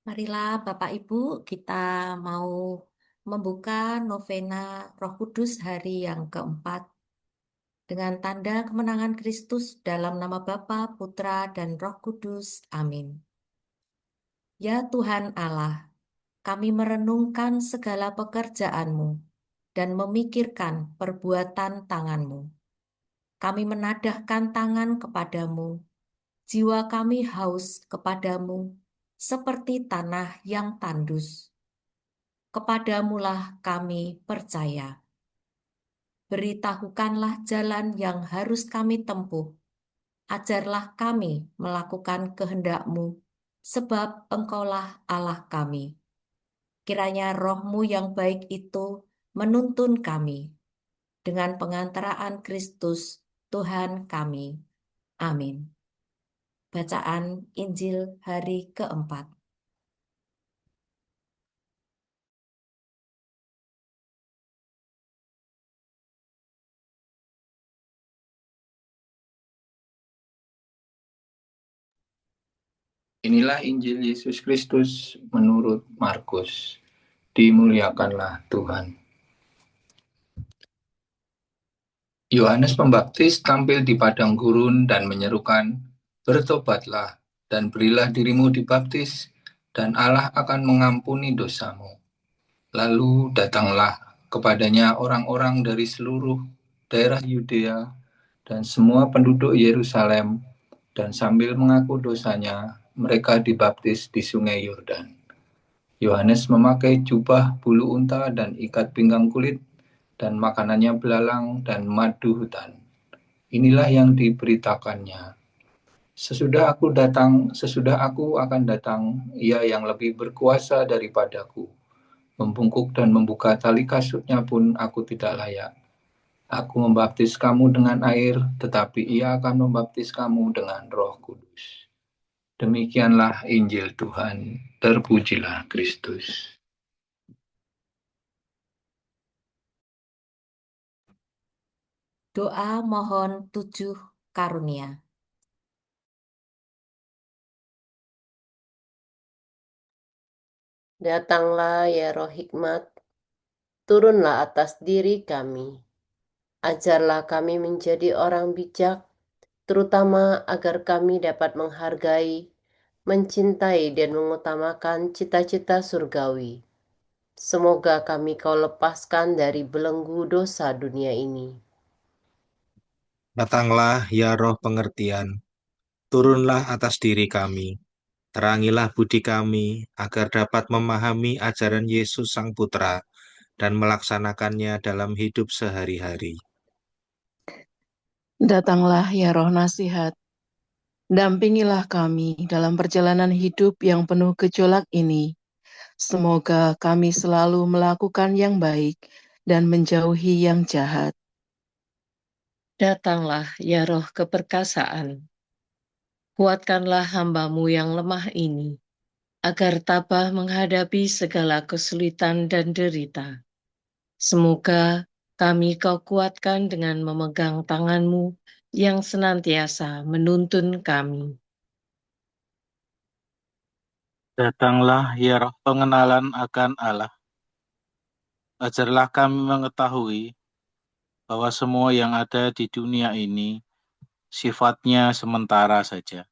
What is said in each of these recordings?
Marilah Bapak Ibu, kita mau membuka novena Roh Kudus hari yang keempat dengan tanda kemenangan Kristus dalam nama Bapa, Putra, dan Roh Kudus. Amin. Ya Tuhan Allah, kami merenungkan segala pekerjaan-Mu dan memikirkan perbuatan tangan-Mu. Kami menadahkan tangan kepadamu, jiwa kami haus kepadamu, seperti tanah yang tandus. Kepadamulah kami percaya. Beritahukanlah jalan yang harus kami tempuh. Ajarlah kami melakukan kehendak-Mu, sebab Engkaulah Allah kami. Kiranya Roh-Mu yang baik itu menuntun kami dengan pengantaraan Kristus Tuhan kami. Amin. Bacaan Injil hari keempat. Inilah Injil Yesus Kristus menurut Markus. Dimuliakanlah Tuhan. Yohanes Pembaptis tampil di padang gurun dan menyerukan, "Bertobatlah dan berilah dirimu dibaptis, dan Allah akan mengampuni dosamu." Lalu datanglah kepadanya orang-orang dari seluruh daerah Yudea dan semua penduduk Yerusalem, dan sambil mengaku dosanya, mereka dibaptis di Sungai Yordan. Yohanes memakai jubah bulu unta dan ikat pinggang kulit, dan makanannya belalang dan madu hutan. Inilah yang diberitakannya. Sesudah aku akan datang, ia yang lebih berkuasa daripadaku. Membungkuk dan membuka tali kasutnya pun aku tidak layak. Aku membaptis kamu dengan air, tetapi ia akan membaptis kamu dengan Roh Kudus. Demikianlah Injil Tuhan. Terpujilah Kristus. Doa mohon 7 karunia. Datanglah ya Roh Hikmat, turunlah atas diri kami. Ajarlah kami menjadi orang bijak, terutama agar kami dapat menghargai, mencintai dan mengutamakan cita-cita surgawi. Semoga kami kau lepaskan dari belenggu dosa dunia ini. Datanglah ya Roh pengertian, turunlah atas diri kami, terangilah budi kami, agar dapat memahami ajaran Yesus Sang Putra dan melaksanakannya dalam hidup sehari-hari. Datanglah ya Roh Nasihat, dampingilah kami dalam perjalanan hidup yang penuh gejolak ini. Semoga kami selalu melakukan yang baik dan menjauhi yang jahat. Datanglah ya Roh keperkasaan, kuatkanlah hamba-Mu yang lemah ini, agar tabah menghadapi segala kesulitan dan derita. Semoga kami Kau kuatkan dengan memegang tangan-Mu yang senantiasa menuntun kami. Datanglah ya Roh pengenalan akan Allah. Ajarlah kami mengetahui bahwa semua yang ada di dunia ini sifatnya sementara saja.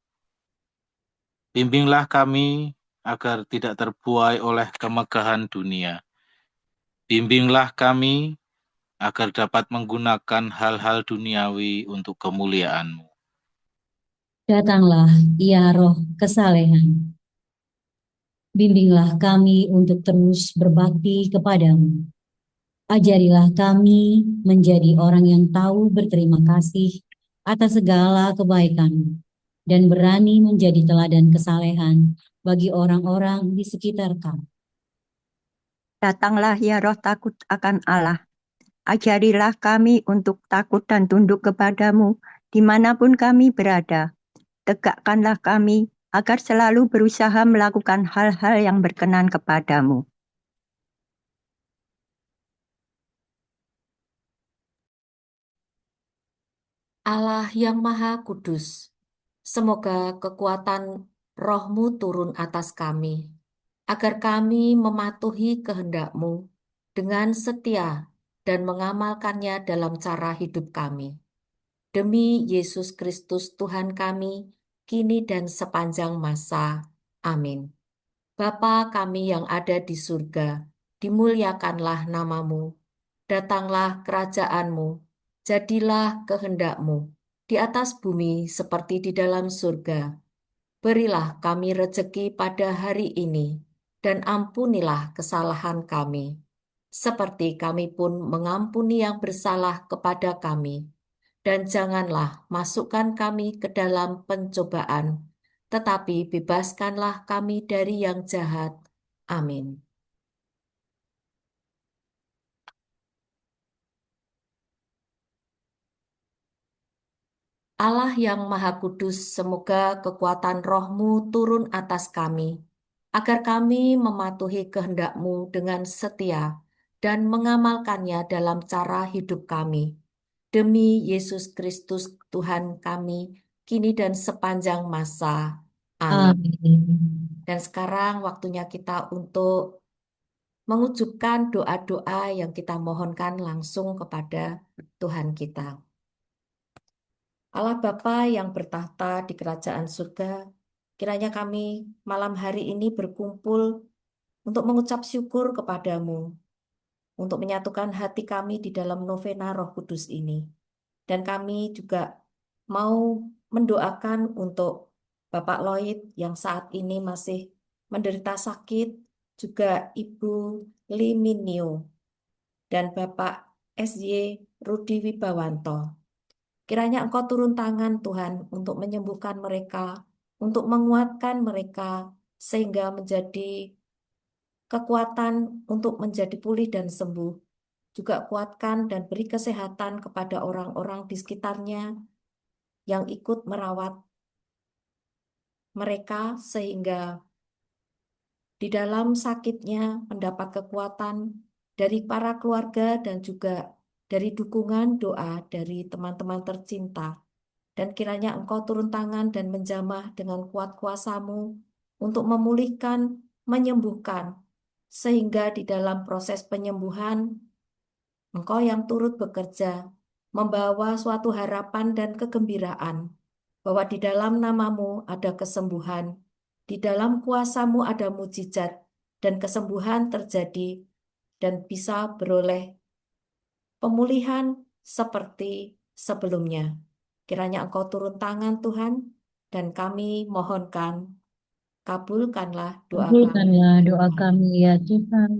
Bimbinglah kami agar tidak terbuai oleh kemegahan dunia. Bimbinglah kami agar dapat menggunakan hal-hal duniawi untuk kemuliaan-Mu. Datanglah, ya Roh kesalehan. Bimbinglah kami untuk terus berbakti kepadamu. Ajarilah kami menjadi orang yang tahu berterima kasih atas segala kebaikan dan berani menjadi teladan kesalehan bagi orang-orang di sekitar kami. Datanglah ya Roh takut akan Allah. Ajarilah kami untuk takut dan tunduk kepadamu dimanapun kami berada. Tegakkanlah kami agar selalu berusaha melakukan hal-hal yang berkenan kepadamu. Allah yang Maha Kudus, semoga kekuatan Roh-Mu turun atas kami, agar kami mematuhi kehendak-Mu dengan setia dan mengamalkannya dalam cara hidup kami. Demi Yesus Kristus Tuhan kami, kini dan sepanjang masa. Amin. Bapa kami yang ada di surga, dimuliakanlah nama-Mu. Datanglah kerajaan-Mu, jadilah kehendak-Mu di atas bumi seperti di dalam surga. Berilah kami rejeki pada hari ini, dan ampunilah kesalahan kami, seperti kami pun mengampuni yang bersalah kepada kami. Dan janganlah masukkan kami ke dalam pencobaan, tetapi bebaskanlah kami dari yang jahat. Amin. Allah yang Maha Kudus, semoga kekuatan Roh-Mu turun atas kami, agar kami mematuhi kehendak-Mu dengan setia dan mengamalkannya dalam cara hidup kami. Demi Yesus Kristus Tuhan kami, kini dan sepanjang masa. Amin. Dan sekarang waktunya kita untuk mengucapkan doa-doa yang kita mohonkan langsung kepada Tuhan kita. Allah Bapa yang bertahta di kerajaan surga, kiranya kami malam hari ini berkumpul untuk mengucap syukur kepadamu, untuk menyatukan hati kami di dalam novena Roh Kudus ini. Dan kami juga mau mendoakan untuk Bapak Lloyd yang saat ini masih menderita sakit, juga Ibu Liminio, dan Bapak SY Rudi Wibawanto. Kiranya Engkau turun tangan Tuhan untuk menyembuhkan mereka, untuk menguatkan mereka, sehingga menjadi kekuatan untuk menjadi pulih dan sembuh. Juga kuatkan dan beri kesehatan kepada orang-orang di sekitarnya yang ikut merawat mereka, sehingga di dalam sakitnya mendapat kekuatan dari para keluarga dan juga dari dukungan doa dari teman-teman tercinta. Dan kiranya Engkau turun tangan dan menjamah dengan kuat kuasa-Mu untuk memulihkan, menyembuhkan, sehingga di dalam proses penyembuhan Engkau yang turut bekerja, membawa suatu harapan dan kegembiraan, bahwa di dalam nama-Mu ada kesembuhan, di dalam kuasa-Mu ada mujizat, dan kesembuhan terjadi, dan bisa beroleh pemulihan seperti sebelumnya. Kiranya Engkau turun tangan Tuhan, dan kami mohonkan, kabulkanlah doa kami. Kabulkanlah doa kami ya Tuhan.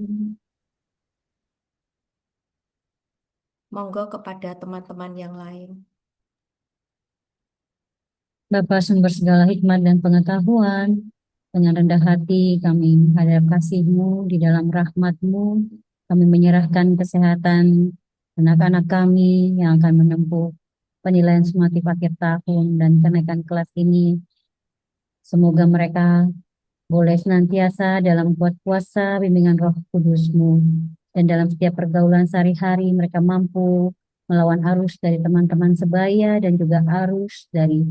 Monggo kepada teman-teman yang lain. Bapa sumber segala hikmat dan pengetahuan, dengan rendah hati kami menghadap kasih-Mu di dalam rahmat-Mu. Kami menyerahkan kesehatan anak-anak kami yang akan menempuh penilaian sumatif akhir tahun dan kenaikan kelas ini. Semoga mereka boleh senantiasa dalam kuat kuasa bimbingan Roh Kudus-Mu. Dan dalam setiap pergaulan sehari-hari mereka mampu melawan arus dari teman-teman sebaya dan juga arus dari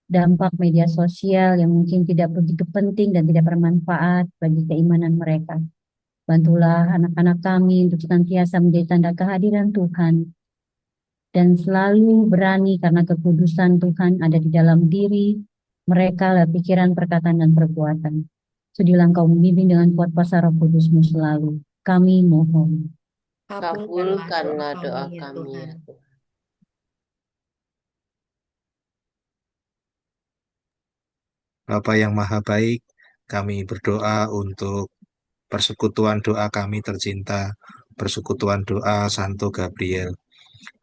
dampak media sosial yang mungkin tidak begitu penting dan tidak bermanfaat bagi keimanan mereka. Bantulah anak-anak kami untuk senantiasa menjadi tanda kehadiran Tuhan dan selalu berani karena kekudusan Tuhan ada di dalam diri mereka lewat pikiran, perkataan, dan perbuatan. Sudilah Engkau membimbing dengan kuat kuasa Roh Kudus-Mu selalu. Kami mohon. Kabulkanlah doa ya kami ya Tuhan. Tuhan. Bapa yang Maha Baik, kami berdoa untuk persekutuan doa kami tercinta, persekutuan doa Santo Gabriel.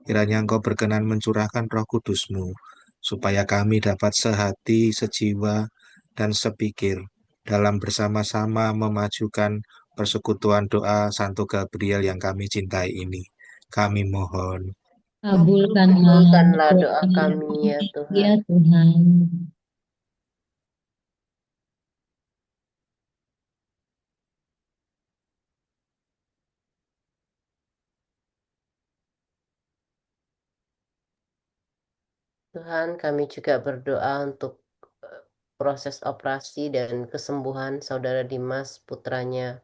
Kiranya Engkau berkenan mencurahkan Roh Kudus-Mu, supaya kami dapat sehati, sejiwa, dan sepikir dalam bersama-sama memajukan persekutuan doa Santo Gabriel yang kami cintai ini. Kami mohon. Kabulkanlah doa kami ya Tuhan. Ya Tuhan. Tuhan, kami juga berdoa untuk proses operasi dan kesembuhan Saudara Dimas putranya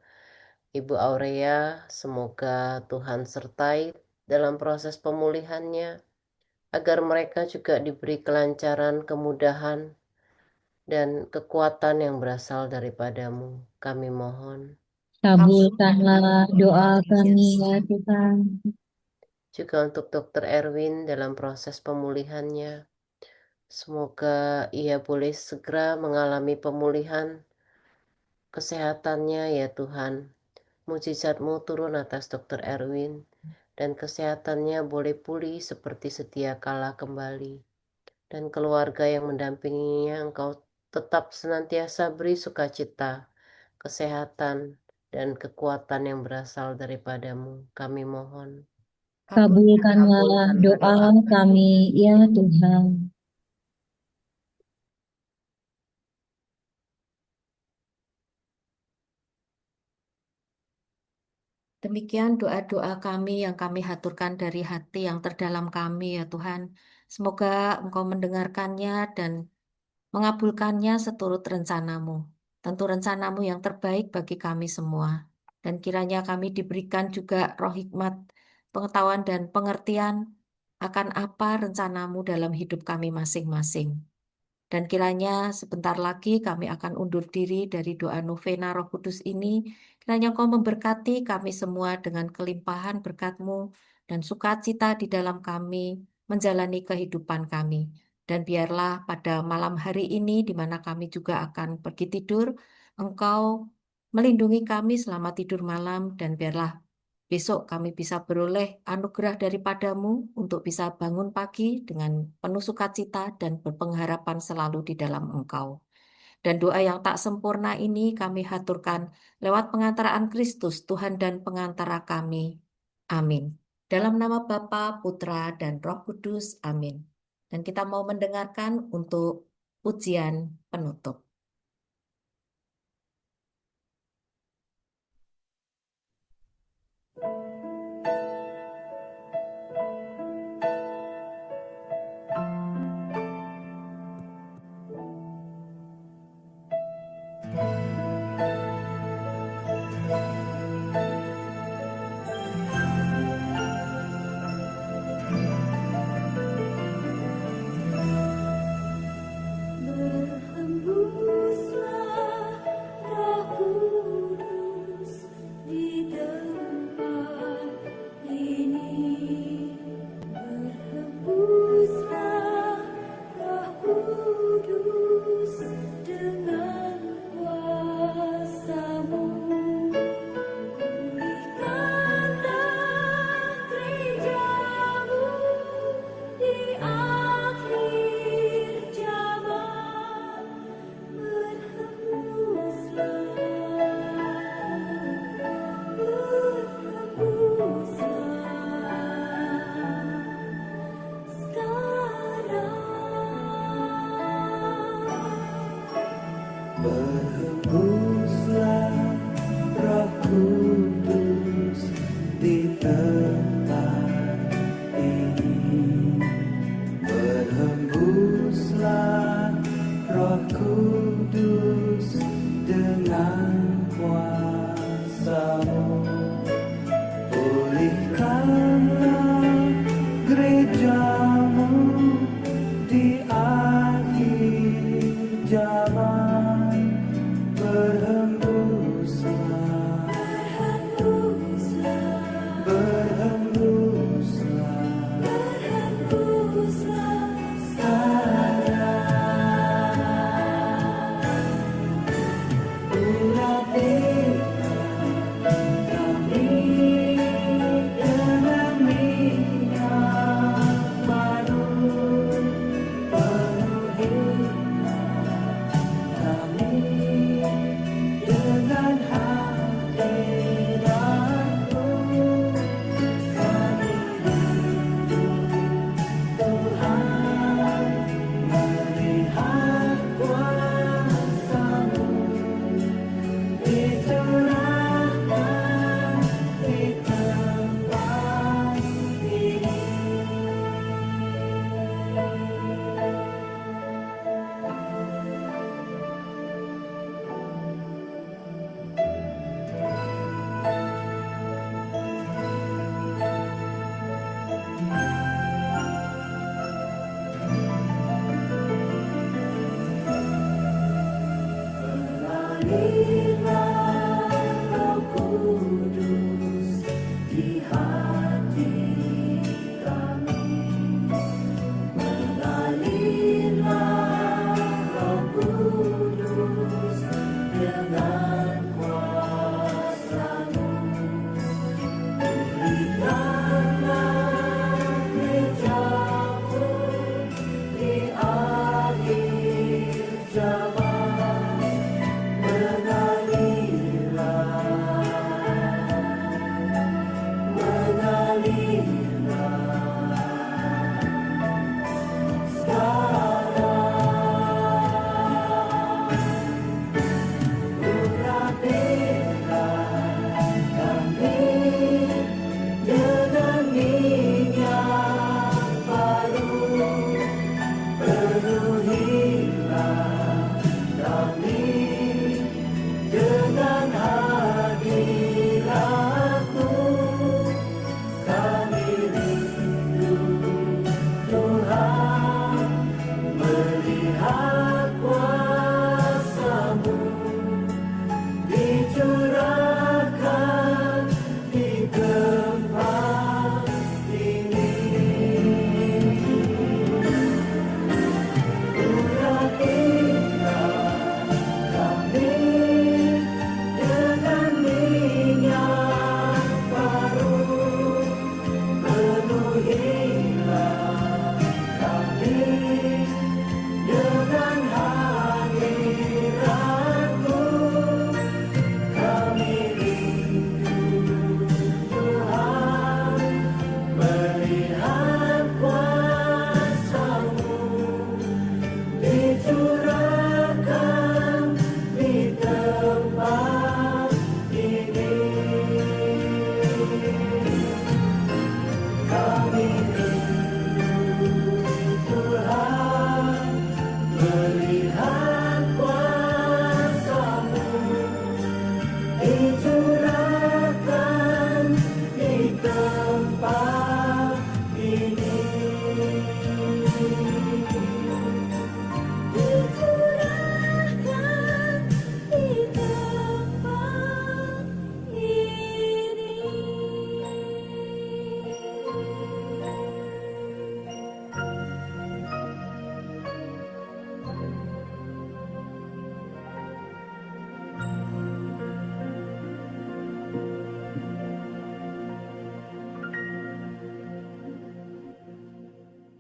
Ibu Aurea. Semoga Tuhan sertai dalam proses pemulihannya, agar mereka juga diberi kelancaran, kemudahan, dan kekuatan yang berasal daripadamu. Kami mohon. Kabulkanlah doa kami ya Tuhan. Juga untuk Dr. Erwin dalam proses pemulihannya. Semoga ia boleh segera mengalami pemulihan kesehatannya ya Tuhan. Mujizat-Mu turun atas Dr. Erwin dan kesehatannya boleh pulih seperti sedia kala kembali. Dan keluarga yang mendampinginya Engkau tetap senantiasa beri sukacita, kesehatan, dan kekuatan yang berasal daripadamu. Kami mohon. Kabulkanlah doa kami ya Tuhan. Demikian doa-doa kami yang kami haturkan dari hati yang terdalam kami ya Tuhan. Semoga Engkau mendengarkannya dan mengabulkannya seturut rencanamu. Tentu rencanamu yang terbaik bagi kami semua. Dan kiranya kami diberikan juga roh hikmat, pengetahuan dan pengertian akan apa rencanamu dalam hidup kami masing-masing. Dan kiranya sebentar lagi kami akan undur diri dari doa novena Roh Kudus ini. Kiranya Engkau memberkati kami semua dengan kelimpahan berkat-Mu dan sukacita di dalam kami menjalani kehidupan kami. Dan biarlah pada malam hari ini, di mana kami juga akan pergi tidur, Engkau melindungi kami selama tidur malam, dan biarlah besok kami bisa beroleh anugerah daripadamu untuk bisa bangun pagi dengan penuh sukacita dan berpengharapan selalu di dalam Engkau. Dan doa yang tak sempurna ini kami haturkan lewat pengantaraan Kristus, Tuhan dan pengantara kami. Amin. Dalam nama Bapa, Putra, dan Roh Kudus. Amin. Dan kita mau mendengarkan untuk pujian penutup. Mengalir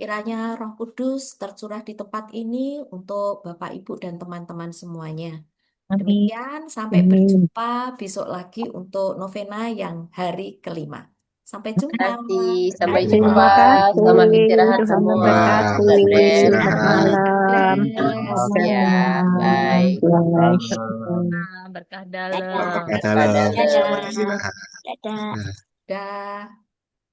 Kiranya Roh Kudus tercurah di tempat ini untuk Bapak, Ibu, dan teman-teman semuanya. Amin. Demikian, sampai Amin. berjumpa besok lagi untuk novena yang hari kelima. Sampai jumpa. kasih. Sampai Terima jumpa. kasih. Selamat istirahat Tuhan semua. memberkati. God Selamat bless. Selamat istirahat. malam. Bless. Ya, bye. Berkah dalam. Berkah Berkah dalam. dalam. Selamat istirahat. Dadah. Dah.